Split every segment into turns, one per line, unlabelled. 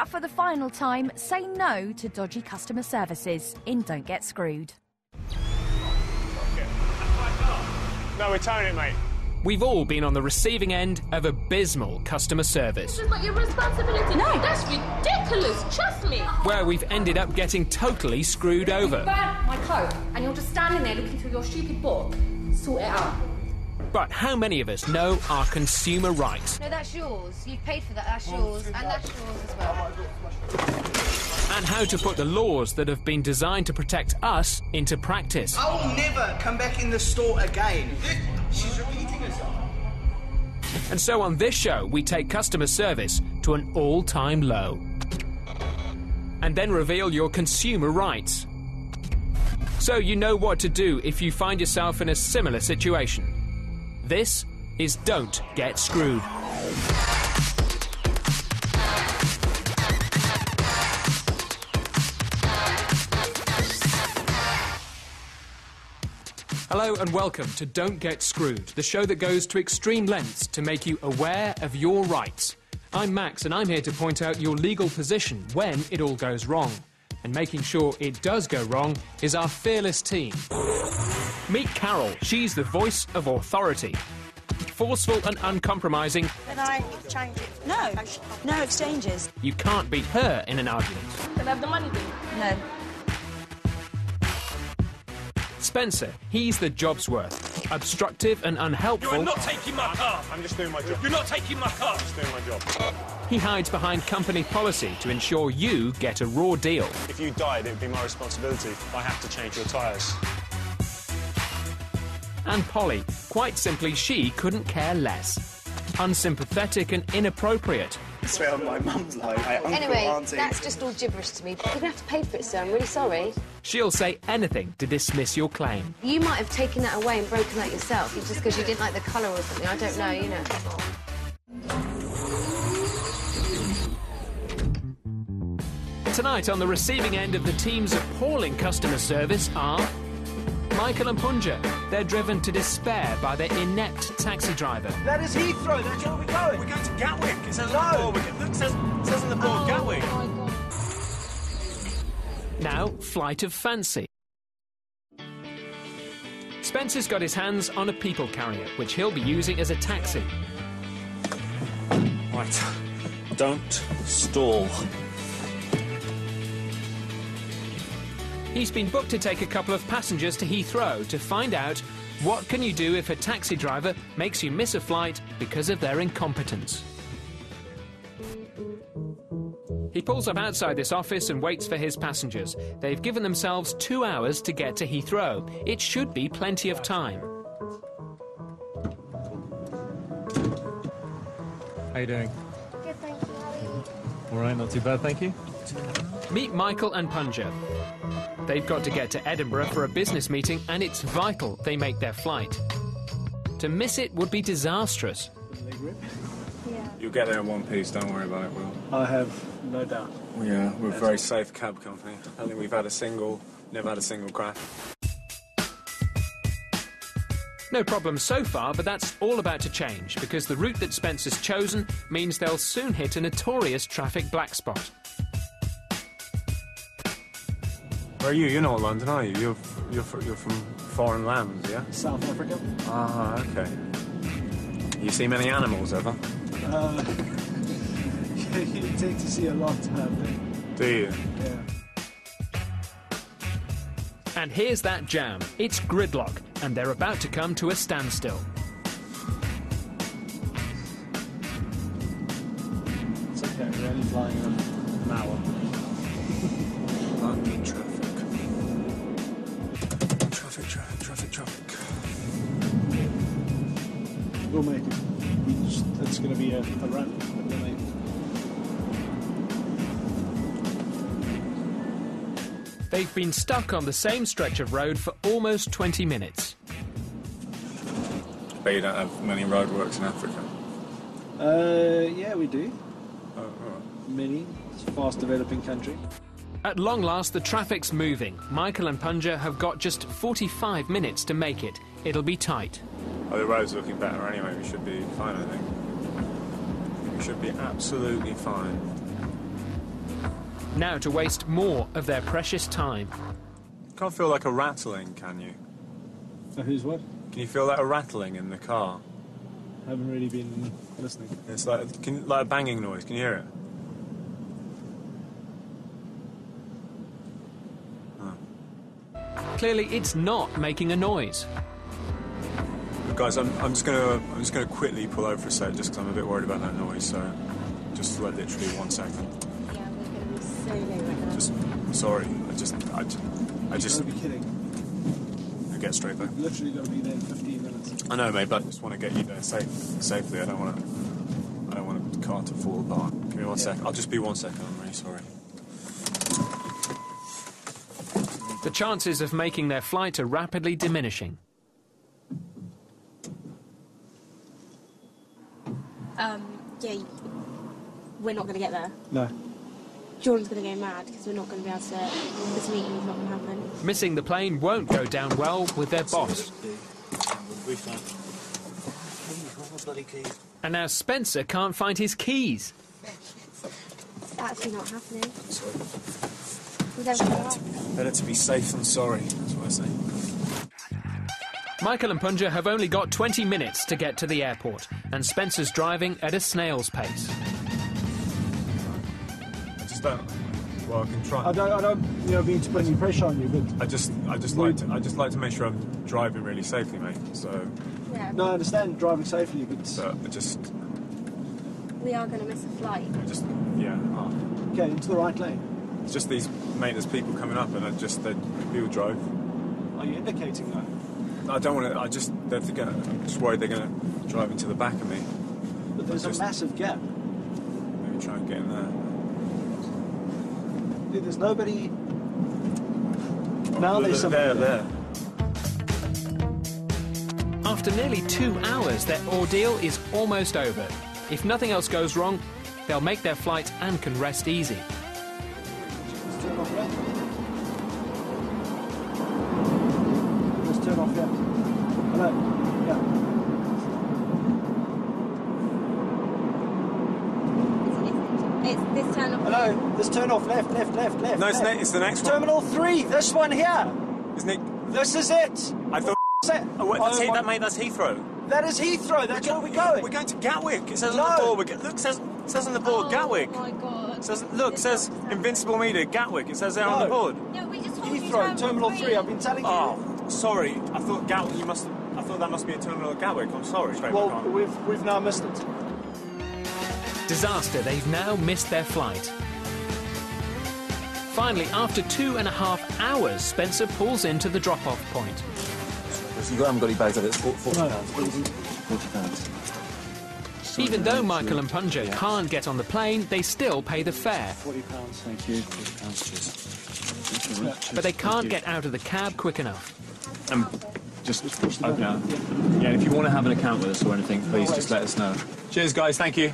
For the final time, say no to dodgy customer services in Don't Get Screwed.
No, we're towing it, mate.
We've all been on the receiving end of abysmal customer service.
This is not your responsibility. No, that's ridiculous. Trust me.
Where we've ended up getting totally screwed over.
You burnt my coat, and you're just standing there looking through your stupid book. Sort it out.
But how many of us know our consumer rights?
No, that's yours. You paid for that. That's yours, and that's yours as well.
And how to put the laws that have been designed to protect us into practice.
I will never come back in the store again. She's repeating herself.
And so on this show, we take customer service to an all-time low. And then reveal your consumer rights. So you know what to do if you find yourself in a similar situation. This is Don't Get Screwed. Hello and welcome to Don't Get Screwed, the show that goes to extreme lengths to make you aware of your rights. I'm Max and I'm here to point out your legal position when it all goes wrong. And making sure it does go wrong is our fearless team. Meet Carol. She's the voice of authority. Forceful and uncompromising.
Can I change it? No. No exchanges.
You can't beat her in an argument.
Can I have the money, then?
No.
Spencer, he's the job's worth. Obstructive and unhelpful.
You are not taking my car! I'm just doing my job. You're not taking my car! I'm just doing my job.
He hides behind company policy to ensure you get a raw deal.
If you died, it would be my responsibility. I have to change your tyres.
And Polly, quite simply, she couldn't care less. Unsympathetic and inappropriate.
I swear on my mum's life.
Anyway,
auntie.
that's just all gibberish to me. You're going to have to pay for it, sir. I'm really sorry.
She'll say anything to dismiss your claim.
You might have taken that away and broken that yourself, just because you didn't like the colour or something. I don't know, you know.
Tonight, on the receiving end of the team's appalling customer service are Michael and Punja. They're driven to despair by their inept taxi driver.
That is Heathrow. That's where we're going.
We're going to Gatwick. It says on the board. Look, it says on the board, Gatwick.
Now, Flight of Fancy. Spencer's got his hands on a people carrier, which he'll be using as a taxi.
Right. Don't stall.
He's been booked to take a couple of passengers to Heathrow to find out what can you do if a taxi driver makes you miss a flight because of their incompetence. He pulls up outside this office and waits for his passengers. They've given themselves 2 hours to get to Heathrow. It should be plenty of time.
How you doing?
Good, thank you. How are you?
All right, not too bad, thank you.
Meet Michael and Punja. They've got to get to Edinburgh for a business meeting, and it's vital they make their flight. To miss it would be disastrous.
You'll get there in one piece, don't worry about it, Will.
I have no doubt.
Yeah, we're a very safe cab company. I don't think we've never had a single crash.
No problem so far, but that's all about to change, because the route that Spencer's chosen means they'll soon hit a notorious traffic black spot.
Where are you? You're not London, are you? You're from foreign lands, yeah?
South Africa?
Ah, okay. You see many animals ever?
You tend to see a lot happening.
Do you?
Yeah.
And here's that jam. It's gridlock, and they're about to come to a standstill.
It's okay, we're only flying in an hour.
Traffic.
We'll make it. It's going to be a run. We'll make it.
They've been stuck on the same stretch of road for almost 20 minutes.
But you don't have many roadworks in Africa?
Yeah, we do.
Oh, all right.
Many. It's a fast-developing country.
At long last, the traffic's moving. Michael and Punja have got just 45 minutes to make it. It'll be tight.
Oh, the road's looking better anyway. We should be fine, I think. We should be absolutely fine.
now to waste more of their precious time.
Can't feel like a rattling, can you?
So who's what?
Can you feel like a rattling in the car?
I haven't really been listening.
It's like like a banging noise. Can you hear it?
Clearly, it's not making a noise.
Guys, I'm just gonna quickly pull over for a sec, just because I'm a bit worried about that noise. So, just like literally 1 second.
Yeah, we're going to be so late right now.
Just sorry. I just.
Don't be kidding.
I get straight there.
Literally got to be there in 15 minutes.
I know, mate, but I just want to get you there safely. I don't want the car to fall apart. Give me 1 second. I'll just be 1 second. I'm really sorry.
The chances of making their flight are rapidly diminishing.
Yeah, we're not going to get there.
No.
Jordan's going to go mad because we're not going to be able to... This meeting's not going to happen.
Missing the plane won't go down well with their boss. And now Spencer can't find his keys.
It's actually not happening.
Better to be safe than sorry, that's what I say.
Michael and Punja have only got 20 minutes to get to the airport, and Spencer's driving at a snail's pace.
I just don't. Well, I can try.
I don't mean to put any pressure on you, but
I just like to make sure I'm driving really safely, mate. So.
Yeah.
no, I understand driving safely, but
We are going to miss a flight.
okay, into the right lane.
It's just these, mate. There's people coming up, and people drive.
Are you indicating that?
I don't want to. I'm just worried they're going to drive into the back of me.
But there's a massive gap.
Maybe try and get in there.
Dude, there's nobody. Now
Look,
there's somebody
there.
After nearly 2 hours, their ordeal is almost over. If nothing else goes wrong, they'll make their flight and can rest easy.
Let's turn off there. Let's turn off here. Hello. Yeah.
It's this turn off.
Hello. Let's turn off left.
No, it's the next one.
Terminal 3. This one here.
Isn't it?
This is it.
I thought. Mate, that's Heathrow.
That is Heathrow. That's where we're going.
We're going to Gatwick. It says on the door. Look, it says on the board Gatwick.
Oh my god.
It says Invincible Media Gatwick. It says there on the board.
No, we just told you
Heathrow, Terminal 3. I've been telling you.
Oh, sorry. I thought Gatwick. I thought that must be a terminal at Gatwick. I'm sorry.
Well, we've now missed it.
Disaster, they've now missed their flight. Finally, after 2.5 hours, Spencer pulls into the drop-off point.
You haven't got any bags of it. It's £40. £40.
Even though Michael and Punja can't get on the plane, they still pay the fare.
£40, thank you. £40,
But they can't get out of the cab quick enough.
Just open out. Yeah, if you want to have an account with us or anything, please just let us know.
Cheers, guys. Thank you.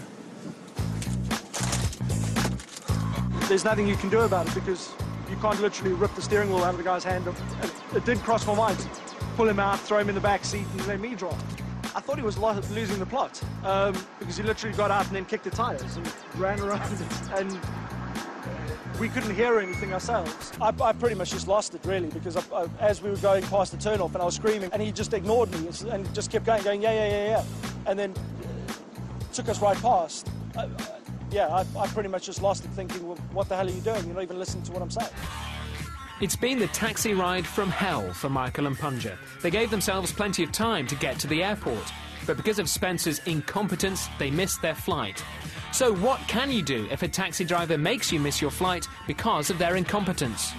There's nothing you can do about it because you can't literally rip the steering wheel out of the guy's hand. It did cross my mind. Pull him out, throw him in the back seat, and let me drive. I thought he was losing the plot because he literally got out and then kicked the tyres and ran around and we couldn't hear anything ourselves. I pretty much just lost it, really, because as we were going past the turnoff and I was screaming and he just ignored me and just kept going, yeah, and then took us right past. I pretty much just lost it thinking, well, what the hell are you doing? You're not even listening to what I'm saying.
It's been the taxi ride from hell for Michael and Punja. They gave themselves plenty of time to get to the airport, but because of Spencer's incompetence, they missed their flight. So what can you do if a taxi driver makes you miss your flight because of their incompetence?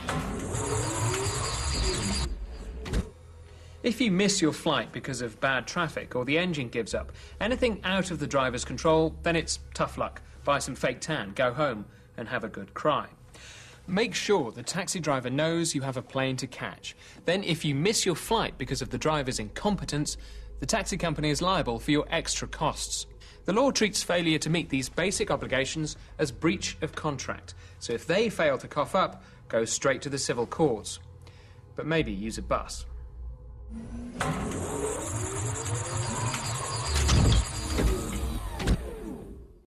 If you miss your flight because of bad traffic or the engine gives up, anything out of the driver's control, then it's tough luck. Buy some fake tan, go home and have a good cry. Make sure the taxi driver knows you have a plane to catch. Then if you miss your flight because of the driver's incompetence, the taxi company is liable for your extra costs. The law treats failure to meet these basic obligations as breach of contract. So if they fail to cough up, go straight to the civil courts. But maybe use a bus.